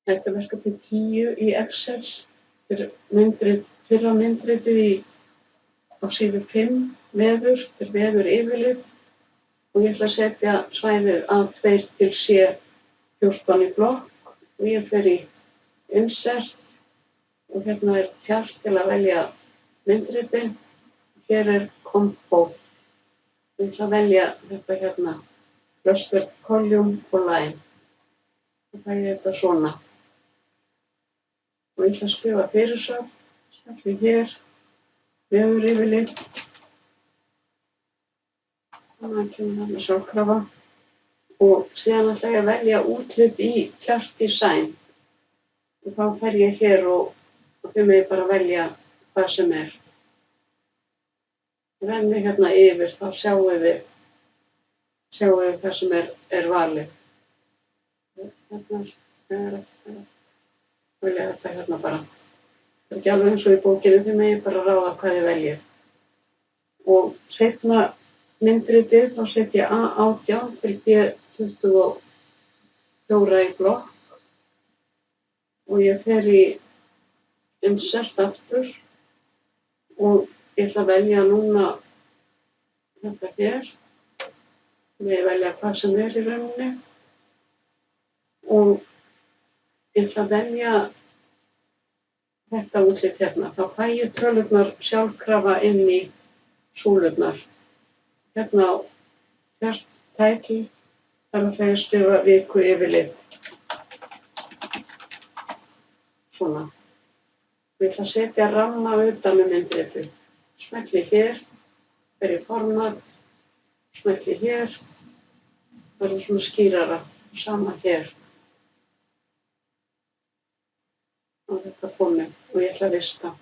Þetta er verkefni 10 í Excel. Fyrra myndritið á síðu 5, veður, þetta er veður yfirlit og ég ætla að setja svæðið A2 til C14 í blokk og ég fer í Insert og hérna er tjart til að velja myndritin. Hér er Compo. Ég ætla að velja þetta hérna, Clustered Column og Line. Og það er þetta svona. Og ég ætla að skrifa fyrirsögn, smelli hér, veður yfirlit. Þannig að kemur þarna sjálfkrafa. Og síðan ætla ég að velja útlit í Chart Design. Og þá fer ég hér og þið megið bara velja hvað sem er. Renni hérna yfir, þá sjáið þið það sem er valið. Hérna er velja þetta hérna bara. Það er ekki alveg eins og í bókinu, þið megið bara ráða hvað þið veljið. Og seinna myndritið, þá set ég A18 til B24 í blokk og ég fer í Insert aftur og ég ætla að velja núna þetta hér. Ég velja hvað sem er í rauninni og ég ætla að velja þetta útlit hérna. Þá fæ ég tölurnar sjálfkrafa inn í súlurnar. Hérna á tætli þar ætla ég að skrifa viku yfirlit. Svona. Ég ætla að setja ramma utan myndritið. Smelli hér, fer í format, smelli hér, verður svona skýrara, sama hér. Og þetta komið og ég ætla að vista.